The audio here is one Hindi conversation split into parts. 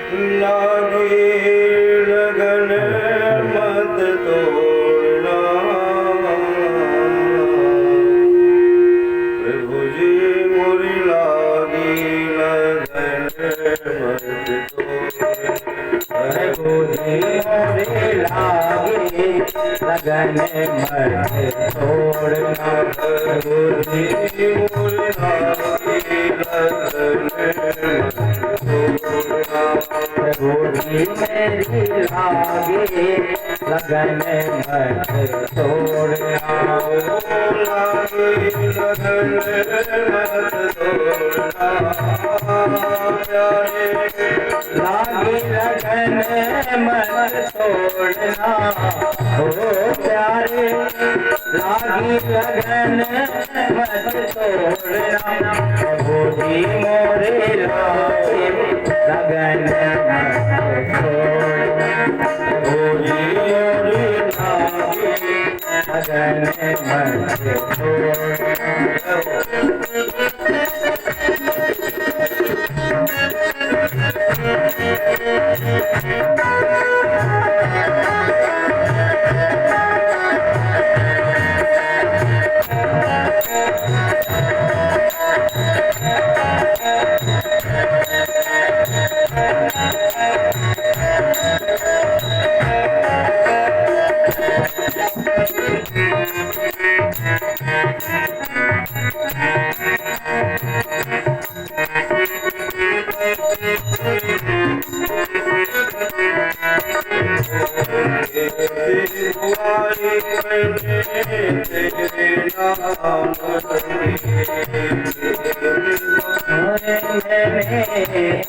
लागी लगन मत तोड़ना, प्रभु जी मोरी लागी लगन मत तोड़ना, प्रभु जी मोरी लागी लगन मत तोड़ना, प्रभु जी मोरी लागी लगन प्रभु जी मेरी लागी लगन मत तोड़ना, लागी लगन मत तोड़ना, प्यारे लागी लगन मत तोड़ना, ओ प्यारे लागी लगन मत तोड़ना, प्रभु जी मोरे लागी लगन मत तोड़ना, प्रभु जी मोरे लागी लगन मत तोड़ना।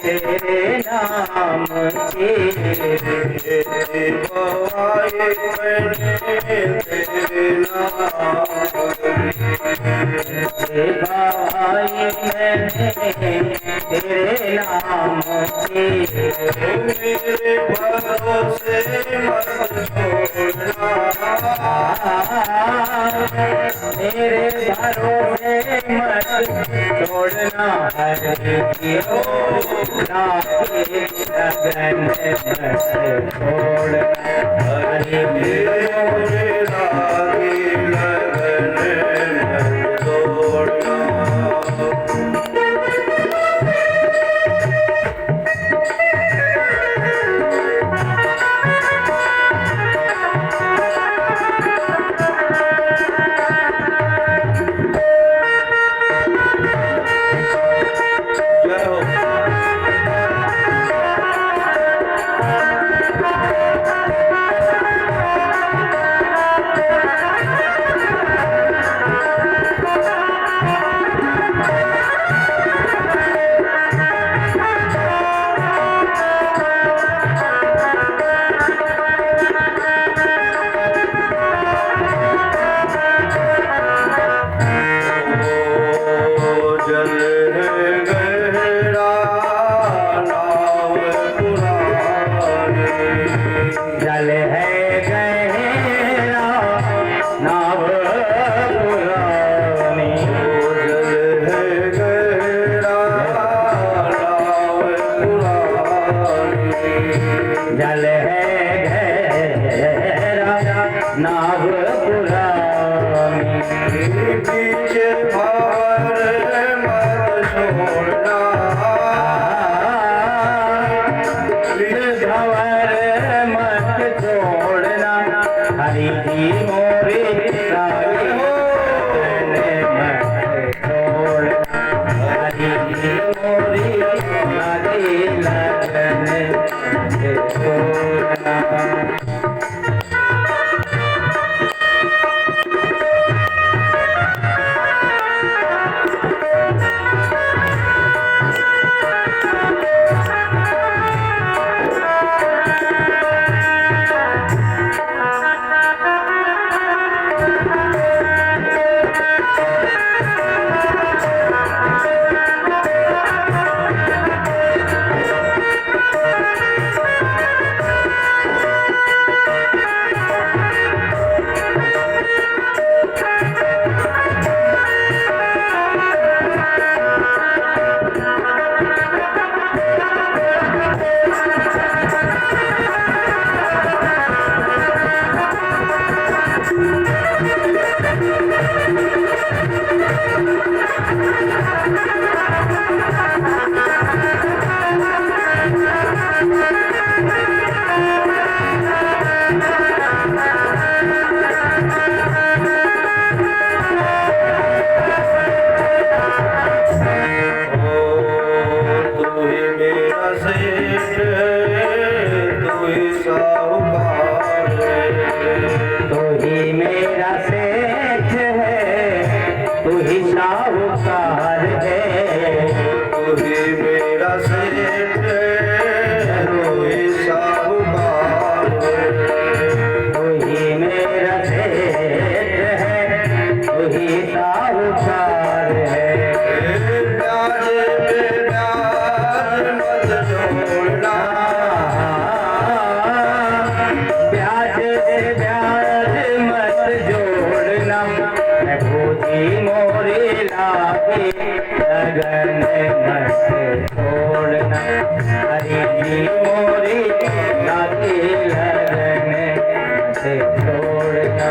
तेरे नाम की बवाई तेरे नाम भाई मैंने तेरे नाम की मेरे भरोसे मत छोड़ना, मेरे भरोसे मत छोड़ना, हरि की लागी लगन मत छोड़ना, हरि की लागी लगन मत तोड़ना। जल है गहरा नाव पुरानी, जल है गहरा नाव पुरानी, जल है गहरा नाव पुरानी, पीछे भंवर मत छोड़ना, भंवर मत छोड़ना, हरि जी मोरे लागी मत छोड़ना, हरि जी मोरे लागी लगन मत छोड़ना। सेठ तू ही साहूकार तू ही मेरा सेठ है, तू ही साहूकार है। तू ही मेरा सेठ तू ही साहूकार तू ही मेरा सेठ है, तू ही साहूकार है। प्याज पे प्याज मत जोड़ना प्याज से प्याज मत जोड़ना, भूजी मोरी लागे लगन मत छोड़ना। हरी जी मोरी लागे लगन मत छोड़ना।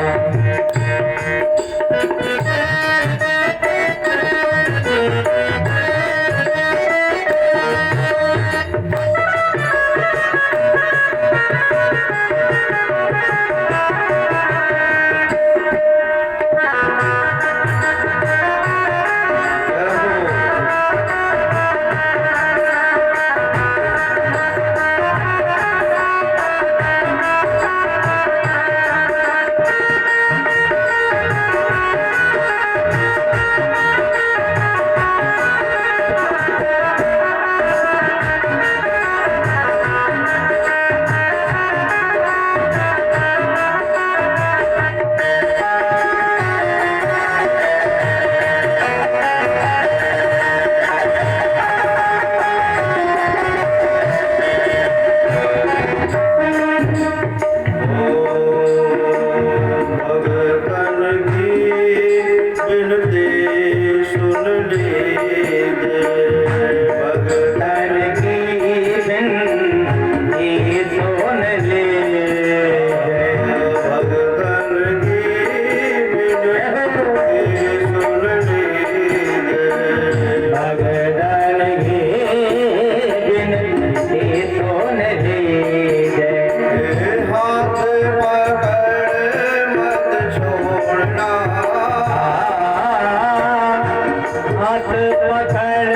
भगतन की विनती सुन लीजिए भगतन की बिनती सुन लीजिए। भगतन की विनती सुन लीजिए भगतन की बिनती सुन लीजिए। हाथ पकड़ मत छोड़ना हाथ पकड़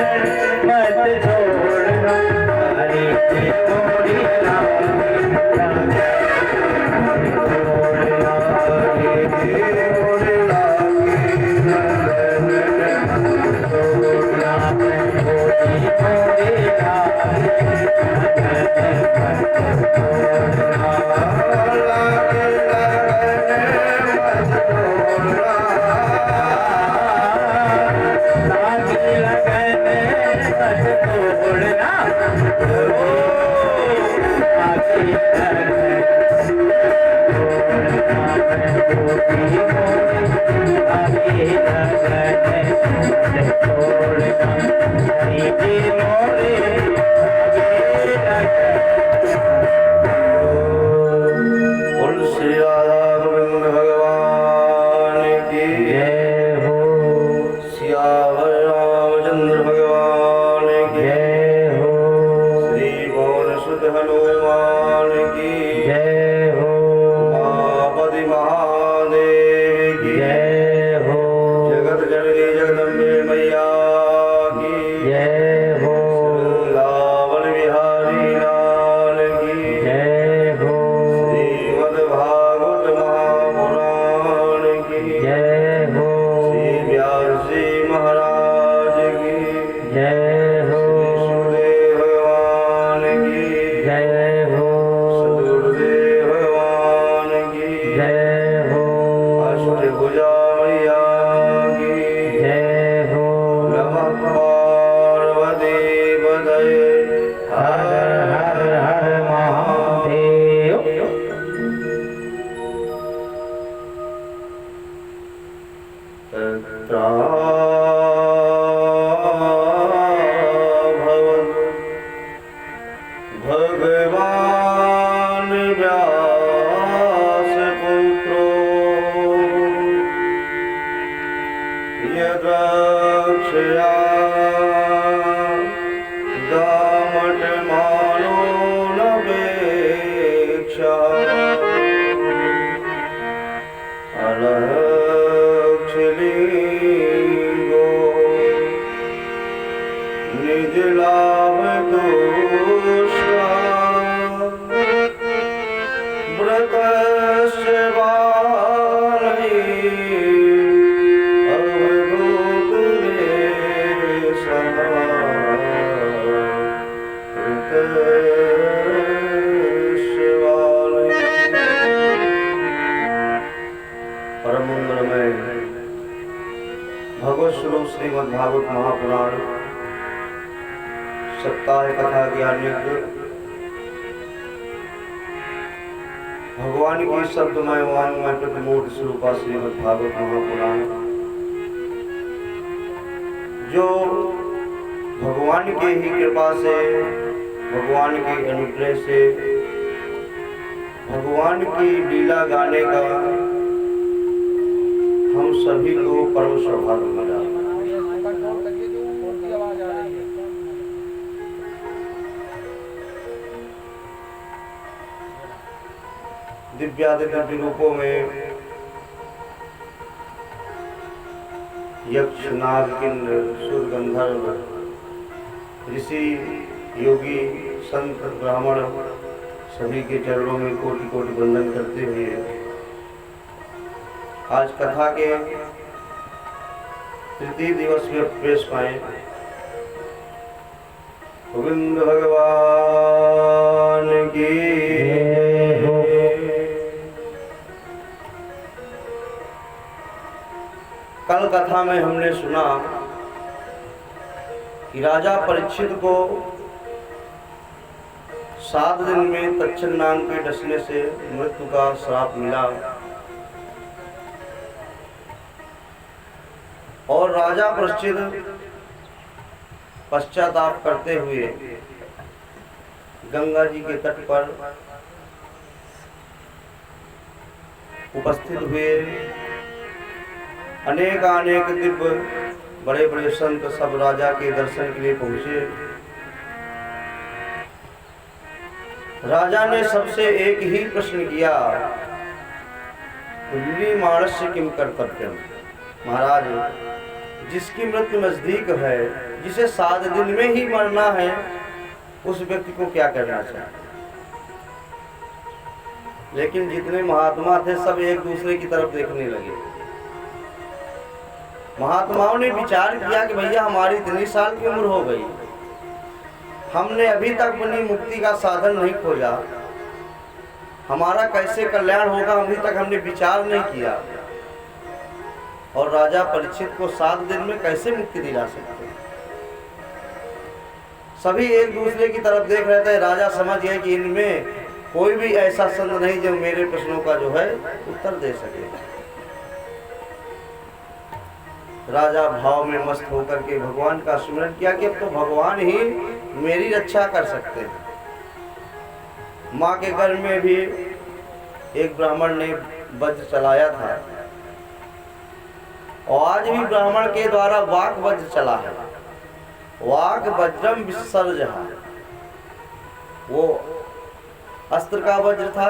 मत छोड़ना। हरी की मोरी तुलसी राधा गोविंद भगवान की जय हो, सियावर रामचंद्र भगवान की जय हो, श्री पवन सुत हनुमान की जय हो, उमापति महादेव की जय हो, जगत जननी जगदम्बे मैया की जय हो, वृंदावन बिहारी लाल की जय हो, श्रीमद् भागवत महापुराण की जय हो, श्री व्यास जी महाराज की जय हो, सुखदेव भगवान की जय हो, सदगुरुदेव भगवान की जय हो, अष्टभुजा मैया की जय हो। नमः पार्वती पतये हर हर हर महादेव। भगवान व्यास पुत्रो यदक्षया दामट मानो न वेक्षा अलक्षलिंगो निज लाभ तो शिवाय। परम मंगलमय भगवत स्वरूप श्रीमद् भागवत महापुराण सप्ताह कथा ज्ञान यज्ञ भगवान की शब्दमय वांगमय प्रतिमूर्त स्वरूपा श्रीमद् भागवत महापुराण, जो भगवान के ही कृपा से, भगवान के अनुग्रह से, भगवान की लीला गाने का हम सभी को परम सौभाग्य मिला। दिव्यादिव्य रूपों में यक्ष, नाग, किन्नर, सुर, गंधर्व, ऋषि, योगी, संत, ब्राह्मण सभी के चरणों में कोटि कोटि वंदन करते हुए आज कथा के तृतीय दिवस में प्रवेश पाए। गोविंद भगवान की कल कथा में हमने सुना कि राजा परीक्षित को 7 दिन में तक्षक नाग के डसने से मृत्यु का श्राप मिला और राजा परीक्षित पश्चाताप करते हुए गंगा जी के तट पर उपस्थित हुए। अनेक दिव्य बड़े बड़े संत सब राजा के दर्शन के लिए पहुंचे। राजा ने सबसे एक ही प्रश्न किया, मानस्य किम कर्तव्यम। महाराज, जिसकी मृत्यु नजदीक है, जिसे 7 दिन में ही मरना है, उस व्यक्ति को क्या करना चाहिए। लेकिन जितने महात्मा थे सब एक दूसरे की तरफ देखने लगे। महात्माओं ने विचार किया कि भैया हमारी इतनी साल की उम्र हो गई, हमने अभी तक अपनी मुक्ति का साधन नहीं खोजा, हमारा कैसे कल्याण होगा अभी तक हमने विचार नहीं किया, और राजा परीक्षित को 7 दिन में कैसे मुक्ति दिला सकते हैं। सभी एक दूसरे की तरफ देख रहे थे। राजा समझ गए कि इनमें कोई भी ऐसा संत नहीं जो मेरे प्रश्नों का जो है उत्तर दे सके। राजा भाव में मस्त होकर के भगवान का स्मरण किया कि अब तो भगवान ही मेरी रक्षा कर सकते हैं। माँ के घर में भी एक ब्राह्मण ने वज्र चलाया था और आज भी ब्राह्मण के द्वारा वाक वज्र चला है। वाक वज्रम विसर्ज, वो अस्त्र का वज्र था,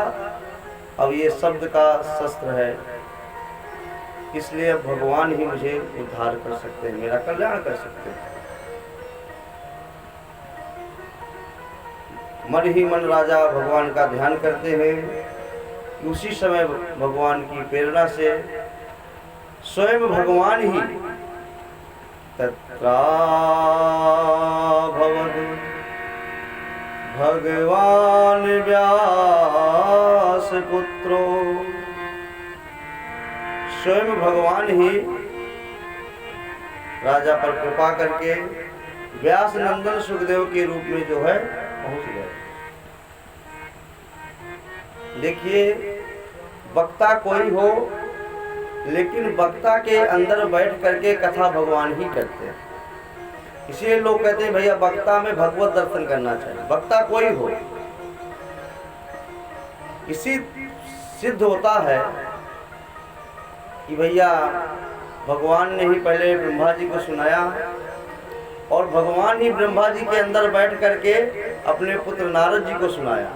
अब ये शब्द का शस्त्र है। इसलिए भगवान ही मुझे उद्धार कर सकते हैं, मेरा कल्याण कर सकते हैं। मन ही मन राजा भगवान का ध्यान करते हैं। उसी समय भगवान की प्रेरणा से स्वयं भगवान ही तत्राभवत् भगवान व्यास पुत्रो, स्वयं भगवान ही राजा पर कृपा करके व्यास नंदन सुखदेव के रूप में जो है पहुंच गए। देखिए, वक्ता कोई हो, लेकिन वक्ता के अंदर बैठ करके कथा भगवान ही करते हैं। इसलिए लोग कहते हैं भैया वक्ता में भगवत दर्शन करना चाहिए। वक्ता कोई हो, इसी सिद्ध होता है कि भैया भगवान ने ही पहले ब्रह्मा जी को सुनाया और भगवान ही ब्रह्मा जी के अंदर बैठ करके अपने पुत्र नारद जी को सुनाया,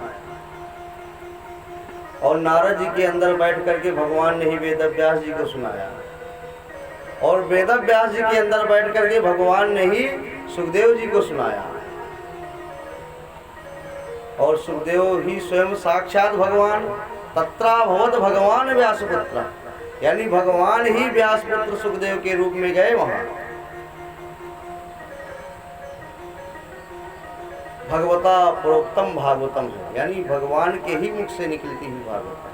और नारद जी के अंदर बैठ करके भगवान ने ही वेद व्यास जी को सुनाया, और वेद व्यास जी के अंदर बैठ करके भगवान ने ही सुखदेव जी को सुनाया, और सुखदेव ही स्वयं साक्षात भगवान। तत्राभवत् भगवान व्यासपुत्र, यानी भगवान ही व्यासपुत्र सुखदेव के रूप में गए वहां। भगवता प्रोक्तम भागवतम है, यानी भगवान के ही मुख से निकलती हुई भागवत है।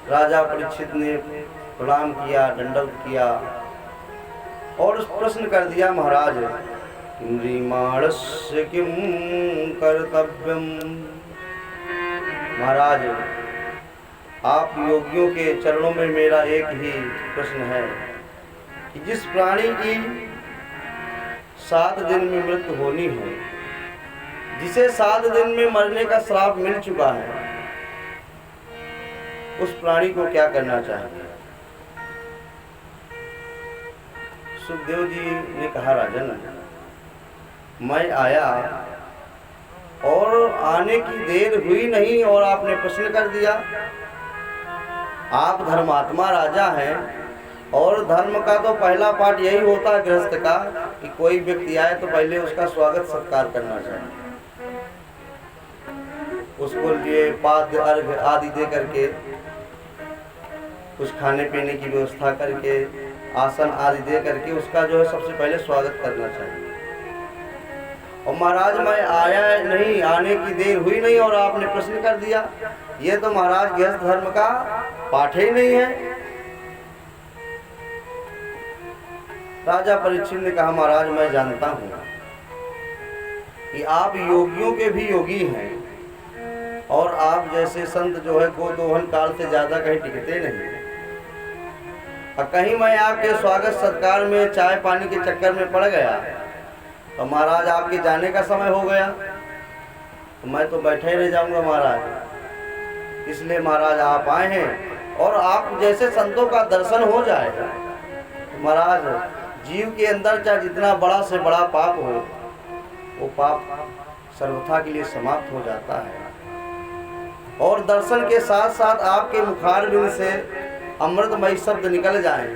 राजा परीक्षित ने प्रणाम किया, दंडवत किया और प्रश्न कर दिया, महाराज किम्रीमाणस्य किम कर्तव्यम। महाराज आप योगियों के चरणों में मेरा एक ही प्रश्न है कि जिस प्राणी की 7 दिन में मृत्यु होनी है, जिसे 7 दिन में मरने का श्राप मिल चुका है, उस प्राणी को क्या करना चाहिए? सुखदेव जी ने कहा, राजन मैं आया और आने की देर हुई नहीं और आपने प्रश्न कर दिया। आप धर्मात्मा राजा हैं और धर्म का तो पहला पाठ यही होता है गृहस्थ का कि कोई व्यक्ति आए तो पहले उसका स्वागत सत्कार करना चाहिए, उसको लिए पाद्य अर्घ आदि दे करके, कुछ खाने पीने की व्यवस्था करके, आसन आदि दे करके उसका जो है सबसे पहले स्वागत करना चाहिए। और महाराज मैं आया नहीं, आने की देर हुई नहीं और आपने प्रश्न कर दिया, ये तो महाराज गृहस्थ धर्म का पाठ ही नहीं है। राजा परीक्षित ने कहा, महाराज मैं जानता हूँ कि आप योगियों के भी योगी हैं और आप जैसे संत जो है गोदोहन काल से ज्यादा कहीं टिकते नहीं, और कहीं मैं आपके स्वागत सत्कार में चाय पानी के चक्कर में पड़ गया तो महाराज आपके जाने का समय हो गया तो मैं तो बैठे ही रह जाऊंगा महाराज। इसलिए महाराज आप आए हैं और आप जैसे संतों का दर्शन हो जाएगा तो महाराज जीव के अंदर चाहे जितना बड़ा से बड़ा पाप हो, वो पाप सर्वथा के लिए समाप्त हो जाता है। और दर्शन के साथ साथ आपके मुखारबिंद से अमृतमयी शब्द निकल जाए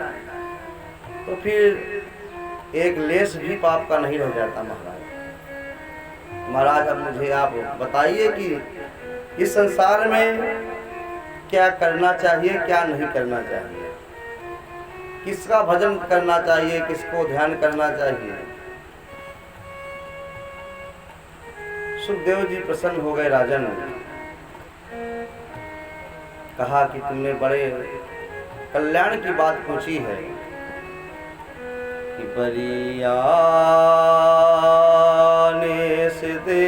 तो फिर एक लेश भी पाप का नहीं रह जाता। महाराज अब मुझे आप बताइए कि इस संसार में क्या करना चाहिए, क्या नहीं करना चाहिए, किसका भजन करना चाहिए, किसको ध्यान करना चाहिए। सुखदेव जी प्रसन्न हो गए। राजन कहा कि तुमने बड़े कल्याण की बात पूछी है कि बरियाने से दे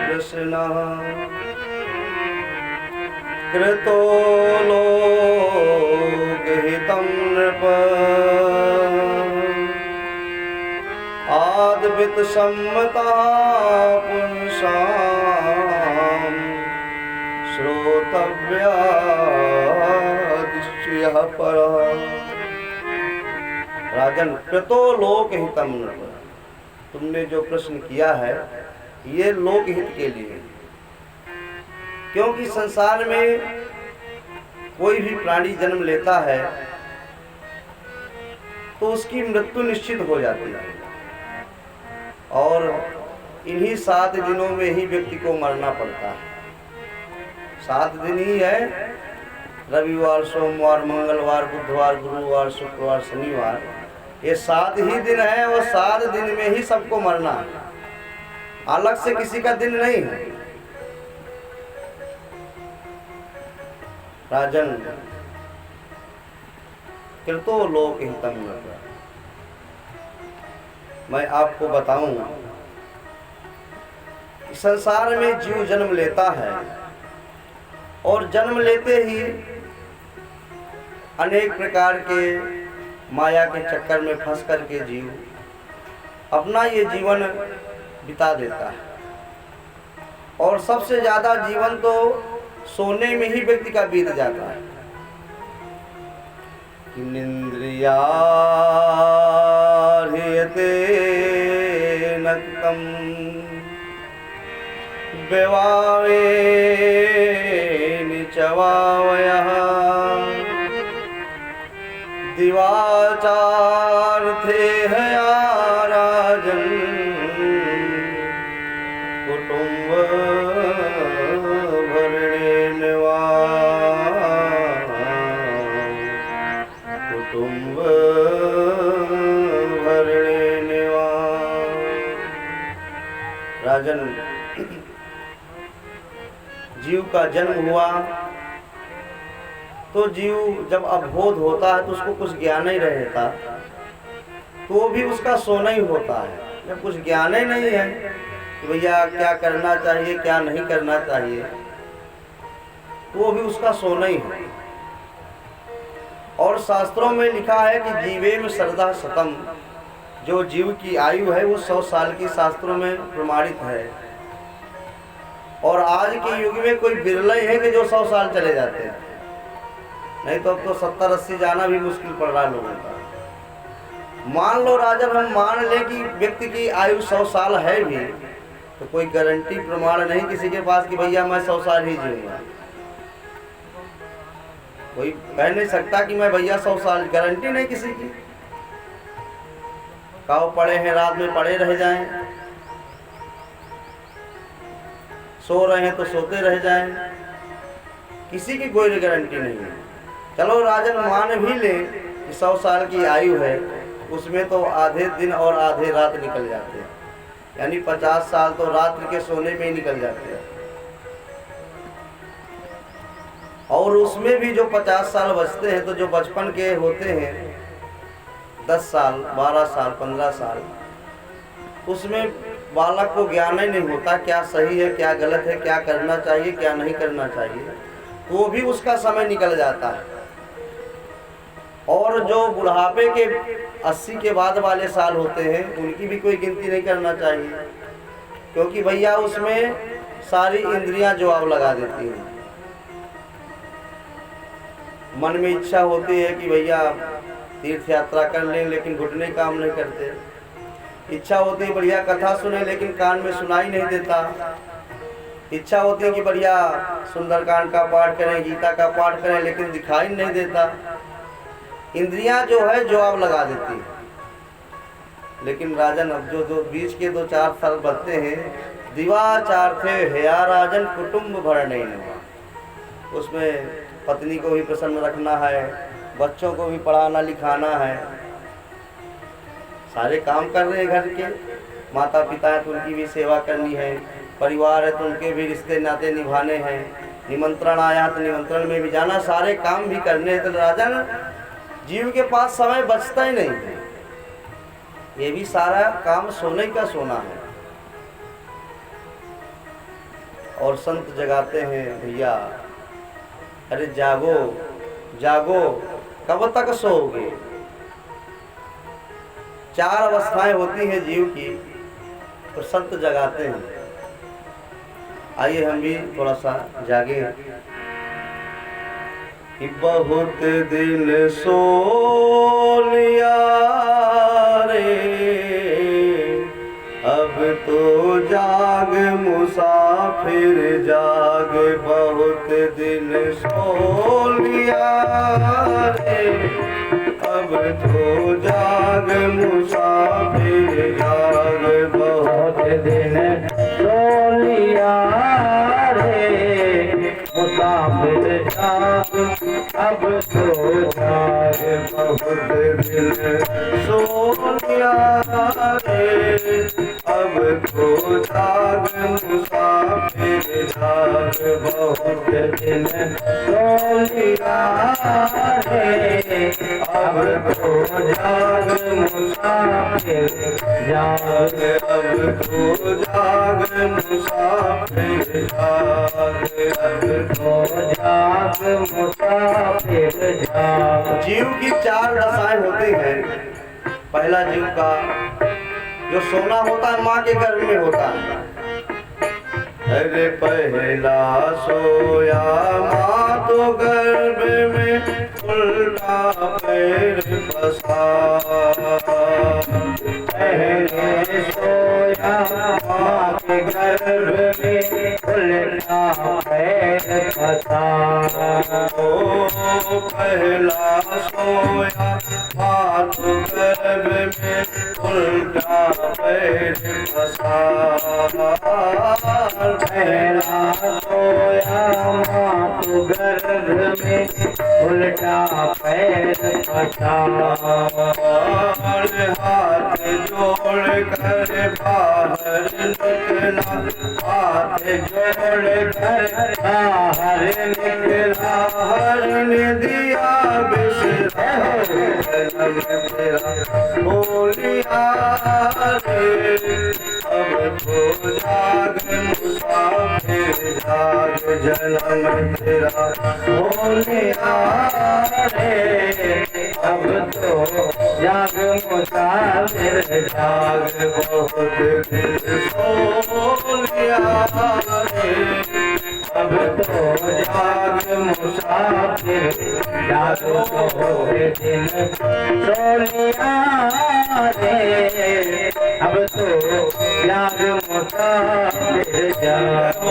प्रश्न कृतो लोक हितं नृप आद्वित सम्मता पुंसां श्रोतव्या दिश्यः परः। राजन कृतो लोक हितम नृप, तुमने जो प्रश्न किया है ये लोक हित के लिए, क्योंकि संसार में कोई भी प्राणी जन्म लेता है तो उसकी मृत्यु निश्चित हो जाती है और इन्हीं 7 दिनों में ही व्यक्ति को मरना पड़ता है। 7 दिन ही है, रविवार, सोमवार, मंगलवार, बुधवार, गुरुवार, शुक्रवार, शनिवार, ये 7 ही दिन है और 7 दिन में ही सबको मरना है, अलग से किसी का दिन नहीं है। राजन कृतो लोक हितम नृप, मैं आपको बताऊं कि संसार में जीव जन्म लेता है और जन्म लेते ही अनेक प्रकार के माया के चक्कर में फंस करके जीव अपना ये जीवन बिता देता है और सबसे ज्यादा जीवन तो सोने में ही व्यक्ति का बीत जाता है। इंद्रिया नक्तम बेवावे निचवावयः दिवाचार्थे हया राजन कुटुंब भरणेन वा कुटुंब राजन जीव का जन्म हुआ तो जीव जब अबोध होता है तो उसको कुछ ज्ञान ही रहता, तो वो भी उसका सोना ही होता है। जब कुछ ज्ञान ही नहीं है कि भैया क्या करना चाहिए क्या नहीं करना चाहिए, तो वो भी उसका सोना ही है। और शास्त्रों में लिखा है कि जीवे में श्रद्धा शतम, जो जीव की आयु है वो 100 साल की शास्त्रों में प्रमाणित है। और आज के युग में कोई बिरले है कि जो 100 साल चले जाते हैं, नहीं तो अब तो 70-80 जाना भी मुश्किल पड़ रहा है लोगों का। मान लो राजन, हम मान लें कि व्यक्ति की आयु 100 साल है भी, तो कोई गारंटी प्रमाण नहीं किसी के पास कि भैया मैं 100 साल ही जीऊंगा। कोई कह नहीं सकता कि मैं भैया 100 साल, गारंटी नहीं किसी की। काव पड़े हैं रात में पड़े रह जाएं, सो रहे हैं तो सोते रह जाएं, किसी की कोई गारंटी नहीं है। चलो राजन मान भी ले कि 100 साल की आयु है, उसमें तो आधे दिन और आधे रात निकल जाते हैं, यानी 50 साल तो रात्रि के सोने में ही निकल जाते हैं। और उसमें भी जो 50 साल बचते हैं, तो जो बचपन के होते हैं 10 साल 12 साल 15 साल, उसमें बालक को ज्ञान ही नहीं होता क्या सही है क्या गलत है, क्या करना चाहिए क्या नहीं करना चाहिए, तो वो भी उसका समय निकल जाता है। और जो बुढ़ापे के 80 के बाद वाले साल होते हैं, उनकी भी कोई गिनती नहीं करना चाहिए, क्योंकि भैया उसमें सारी इंद्रियां जवाब लगा देती हैं। मन में इच्छा होती है कि भैया तीर्थ यात्रा कर लें, लेकिन घुटने काम नहीं करते। इच्छा होती है बढ़िया कथा सुने, लेकिन कान में सुनाई नहीं देता। इच्छा होती है कि बढ़िया सुंदरकांड का पाठ करें, गीता का पाठ करें, लेकिन दिखाई नहीं देता। इंद्रियां जो है जवाब लगा देती है। लेकिन राजन अब जो बीच के 2-4 साल बचते हैं, दिवाचार थे हया राजन कुटुंब भर नहीं हुआ। उसमें पत्नी को भी प्रसन्न रखना है, बच्चों को भी पढ़ाना लिखाना है, सारे काम कर रहे हैं घर के। माता पिता है तो उनकी भी सेवा करनी है, परिवार है तो उनके भी रिश्ते नाते निभाने हैं, निमंत्रण आया तो निमंत्रण में भी जाना, सारे काम भी करने हैं। तो राजन जीव के पास समय बचता ही नहीं है, ये भी सारा काम सोने का सोना है। और संत जगाते हैं भैया, अरे जागो जागो कब तक सोओगे। 4 अवस्थाएं होती हैं जीव की, तो संत जगाते हैं। आइए हम भी थोड़ा सा जागे। कि बहुत दिन सो लिया रे, अब तो जाग मुसाफिर जाग। बहुत दिन सो लिया रे, अब तो जाग मुसाफिर जाग। बहुत दिन सो लिया रे, मुसाफिर जाग, अब तो जाग। बहुत दिन सो लिया रे, अब तो जाग मुसाफिर जाग। बहुत दिन सो लिया रे, अब तो जाग मुसाफिर जाग। अब तो जाग मुसाफिर जाग। अब तो जाग मुसाफिर जाग। जीव की 4 दशाएं होती हैं। पहला जीव का जो सोना होता है माँ के गर्भ में होता है। अरे पहला सोया माँ तो गर्भ में, उल्टा पैर पसार। पहले सोया माँ के गर्भ में, उल्टा पैर पसार। ओ पहला सोया माँ तो गर्भ में, उल्टा पैर पसार। पहला सोया माँ तो गर्भ में, उल्टा पैर पसार। हाथ जोड़ कर बाहर निकले, निकला, हाथ जोड़ कर बाहर निकला, हर ने दिया बिसरा जन्म तेरा हो लिया रे। अब तो जाग मुसाफिर जाग, जन्म तेरा हो लिया रे। अब तो जाग मुसाफिर जाग, बहुत दिल सो लिया रे। अब तो जाग मुसाफिर जाग, बहुत दिन सो लिया रे। अब तो जाग मुसाफिर जाग।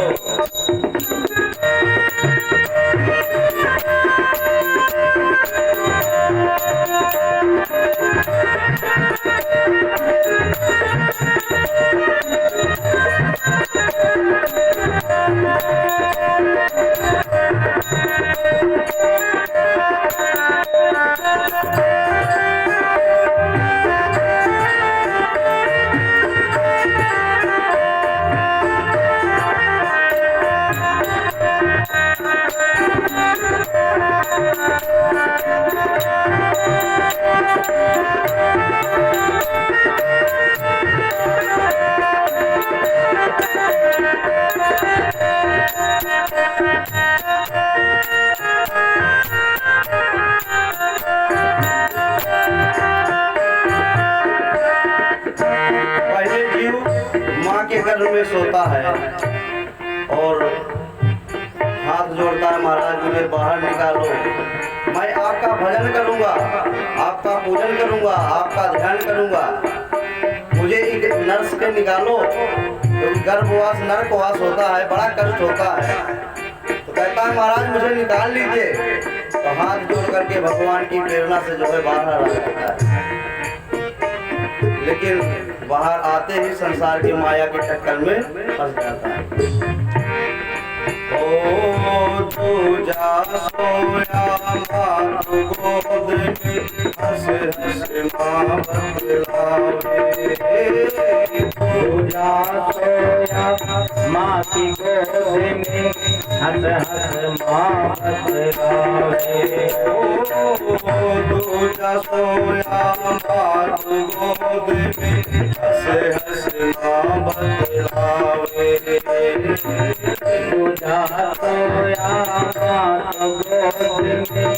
गर्भ में सोता है और हाथ जोड़ता है, महाराज मुझे बाहर निकालो, मैं आपका भजन करूंगा, आपका पूजन करूंगा, आपका ध्यान करूंगा, मुझे एक नर्क से निकालो। क्योंकि गर्भवास नरकवास होता है, बड़ा कष्ट होता है। तो कहता है महाराज मुझे निकाल लीजिए। तो हाथ जोड़ करके भगवान की प्रेरणा से जो है बाहर आ जाता है, लेकिन बाहर आते ही संसार की माया के चक्कर में फंस जाता है। ओ तू जा सोया माँ तू गोद में, हंस हंस माँ बतलावे। तू जा सोया माँ की गोद में, हंस हंस माँ बतलावे। तू जा सोया माँ तू गोद में, हंस हंस माँ बतलावे। तू जा सोया माँ तू गोद में,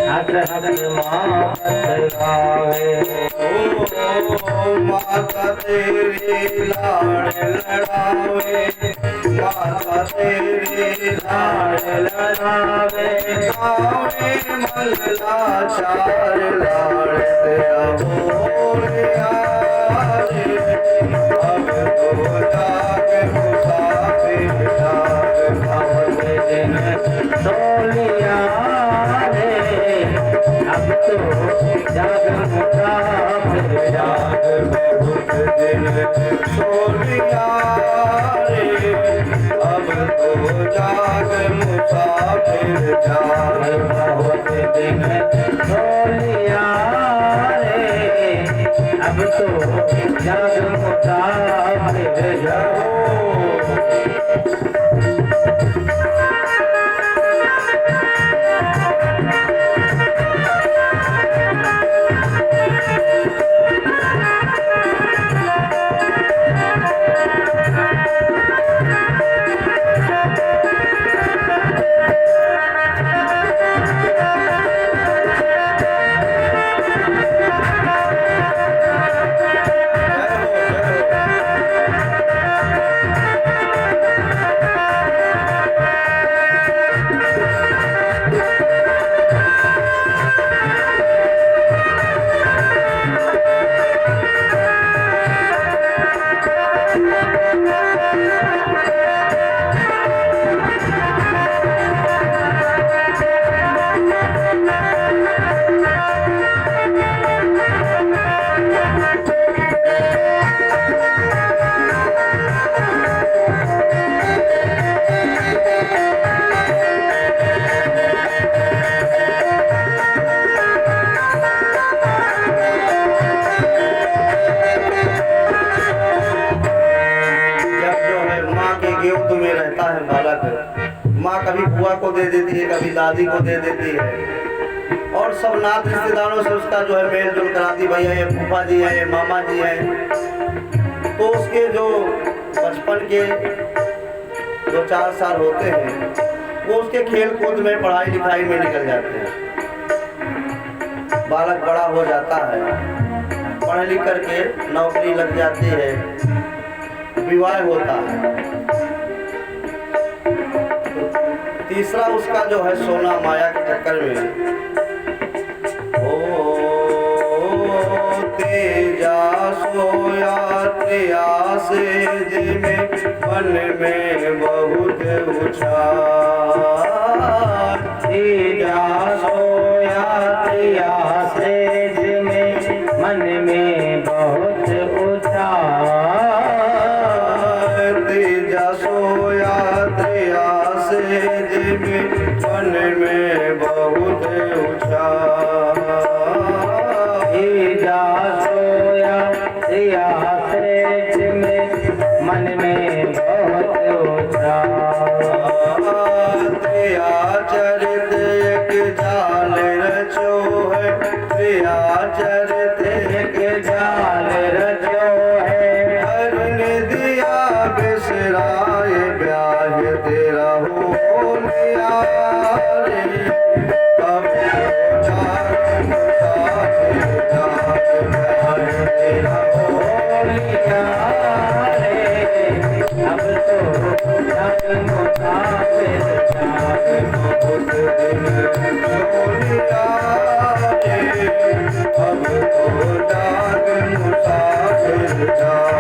हंस हंस माँ बतलावे। ओ माता तेरी लाड़ लड़ावे, माता तेरी लाड़ लड़ावे। गावे मंगला चार लाड़ तेरा हो गया रे। अब तो जाग मुसाफिर जाग, बहुत दिन सो लिया रे। अब तो जाग मुसाफिर जाग, बहुत दिन सो लिया रे। अब तो जाग मुसाफिर जाग, बहुत दिन सो लिया रे। अब तो जाग मुसाफिर जाग। बुआ को दे देती है, कभी दादी को दे देती है, और सब नात रिश्तेदारों से उसका जो है मेल जोल कराती, भैया ये फूफा जी है, ये मामा जी हैं। तो उसके जो बचपन के 2-4 साल होते हैं वो उसके खेल कूद में, पढ़ाई लिखाई में निकल जाते हैं। बालक बड़ा हो जाता है, पढ़ लिख करके नौकरी लग जाती है, विवाह होता है। तीसरा उसका जो है सोना माया के चक्कर में, तेजा सोया त्रिया से जिमे मन में बहुत उछाल। तेजा सोया त्रिया से जिमे मन में बहुत उछाल। तेजा सोया त्रिया से जिमे मन में बहुत उछाल। तेजा सोया त्रिया से जिमे मन में बहुत उछाल। त्रिया चरित एक जाल रचो है, त्रिया चरित एक जाल रचो है। हर ने दिया बिसराए ब्याह तेरा हो लिया रे। अब जाग मुसाफिर जाग ब्याह तेरा हो लिया रे। अब तो जग मुसाफिर जाग बहुत दिन सो लिया रे। अब तो जाग मुसाफिर जाग